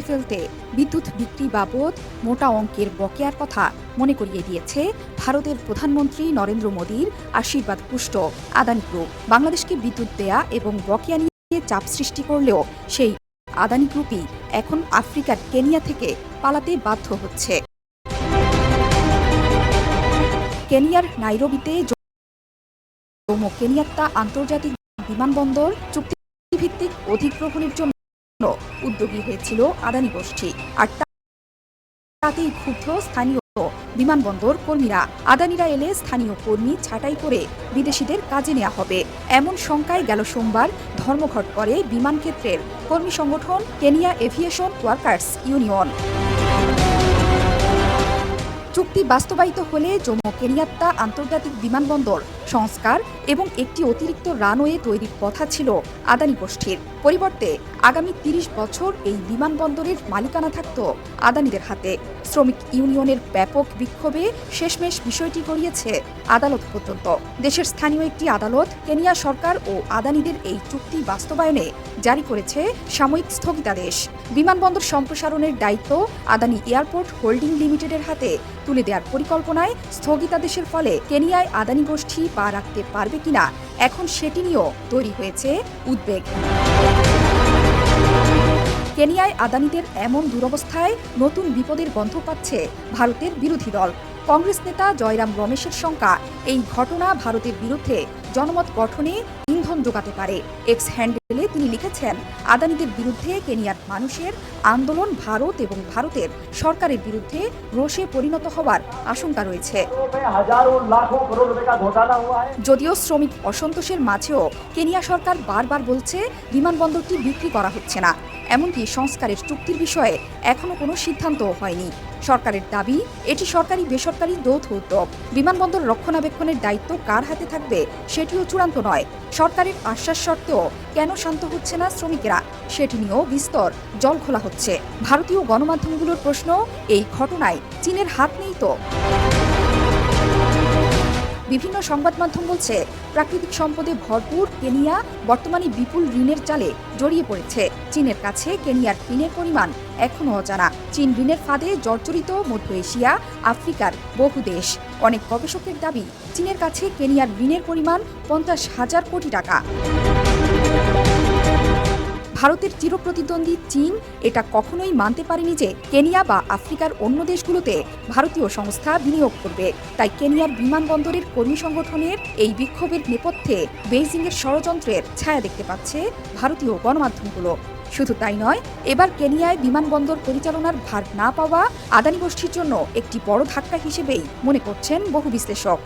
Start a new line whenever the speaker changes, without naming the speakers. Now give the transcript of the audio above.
ফেলতে বিদ্যুৎ বিক্রি বাবদ মোটা অঙ্কের বকেয়ার কথা মনে করিয়ে দিয়েছে ভারতের প্রধানমন্ত্রী নরেন্দ্র মোদীর আশীর্বাদ পুষ্ট আদানি গ্রুপ। বাংলাদেশকে বিদ্যুৎ দেয়া এবং বকেয়া নিয়ে চাপ সৃষ্টি করলেও সেই আদানি গ্রুপই এখন আফ্রিকার কেনিয়া থেকে পালাতে বাধ্য হচ্ছে। কেনিয়ার নাইরোবিতে জোমো কেনিয়াত্তা আন্তর্জাতিক বিমানবন্দর চুক্তিভিত্তিক অধিগ্রহণের জন্য উদ্যোগী হয়েছিল আদানি গোষ্ঠী, আর তাতেই ক্ষুব্ধ স্থানীয় বিমানবন্দর কর্মীরা। আদানিরা এলে স্থানীয় কর্মী ছাঁটাই করে বিদেশিদের কাজে নেওয়া হবে, এমন শঙ্কায় গেল সোমবার ধর্মঘট করে বিমান ক্ষেত্রের কর্মী সংগঠন কেনিয়া এভিয়েশন ওয়ার্কার্স ইউনিয়ন। চুক্তি বাস্তবায়িত হলে জোমো কেনিয়াত্তা আন্তর্জাতিক বিমানবন্দর সংস্কার এবং একটি অতিরিক্ত রানওয়ে তৈরির কথা ছিল আদানি গোষ্ঠীর। পরিবর্তে আগামী ৩০ বছর এই বিমানবন্দরের মালিকানা থাকত আদানিদের হাতে। শ্রমিক ইউনিয়নের ব্যাপক বিক্ষোভে শেষমেশ বিষয়টি গড়িয়েছে আদালত পর্যন্ত। দেশের স্থানীয় একটি আদালত কেনিয়া সরকার ও আদানিদের এই চুক্তি বাস্তবায়নে জারি করেছে সাময়িক স্থগিতাদেশ। বিমানবন্দর সম্প্রসারণের দায়িত্ব আদানি এয়ারপোর্ট হোল্ডিং লিমিটেডের হাতে তুলে দেওয়ার পরিকল্পনায় স্থগিতাদেশের ফলে কেনিয়ায় আদানি গোষ্ঠী পা রাখতে পারবে কিনা এখন সেটি নিয়েও তৈরি হয়েছে উদ্বেগ। কেনিয়ায় আদানিদের এমন দুরবস্থায় নতুন বিপদের গন্ধ পাচ্ছে ভারতের বিরোধী দল। কংগ্রেস নেতা জয়রাম রমেশের শঙ্কা, এই ঘটনা ভারতের বিরুদ্ধে জনমত গঠনে ইন্ধন যোগাতে পারে। এক্স হ্যান্ডেলে তিনি লিখেছেন, আদানিদের বিরুদ্ধে কেনিয়ার মানুষের আন্দোলন ভারত এবং ভারতের সরকারের বিরুদ্ধে রোষে পরিণত হওয়ার আশঙ্কা রয়েছে। যদিও শ্রমিক অসন্তোষের মাঝেও কেনিয়া সরকার বারবার বলছে বিমানবন্দরটি বিক্রি করা হচ্ছে না, এমনকি সংস্কারের চুক্তির বিষয়ে এখনো কোনো সিদ্ধান্ত হয়নি। সরকারের দাবি, এটি সরকারি বেসরকারি যৌথ উদ্যোগ। বিমানবন্দর রক্ষণাবেক্ষণের দায়িত্ব কার হাতে থাকবে সেটিও চূড়ান্ত নয়। সরকারের আশ্বাস সত্ত্বেও কেন শান্ত হচ্ছে না শ্রমিকেরা, সেটি নিয়েও বিস্তর জল খোলা হচ্ছে। ভারতীয় গণমাধ্যমগুলোর প্রশ্ন, এই ঘটনায় চীনের হাত নেই তো? বিভিন্ন সংবাদ মাধ্যম বলছে, প্রাকৃতিক সম্পদে ভরপুর কেনিয়া বর্তমানে বিপুল ঋণের জালে জড়িয়ে পড়েছে। চীনের কাছে কেনিয়ার ঋণের পরিমাণ এখনও অজানা। চীন ঋণের ফাঁদে জর্জরিত মধ্য এশিয়া, আফ্রিকার বহু দেশ। অনেক গবেষকের দাবি, চীনের কাছে কেনিয়ার ঋণের পরিমাণ 50,000 কোটি টাকা। ভারতের চিরপ্রতিদ্বন্দ্বী চীন এটা কখনোই মানতে পারেনি যে কেনিয়া বা আফ্রিকার অন্য দেশগুলোতে ভারতীয় সংস্থা বিনিয়োগ করবে। তাই কেনিয়ার বিমানবন্দরের কর্মী সংগঠনের এই বিক্ষোভের নেপথ্যে বেইজিংয়ের ষড়যন্ত্রের ছায়া দেখতে পাচ্ছে ভারতীয় গণমাধ্যমগুলো। শুধু তাই নয়, এবার কেনিয়ায় বিমানবন্দর পরিচালনার ভার না পাওয়া আদানি গোষ্ঠীর জন্য একটি বড় ধাক্কা হিসেবেই মনে করছেন বহু বিশ্লেষক।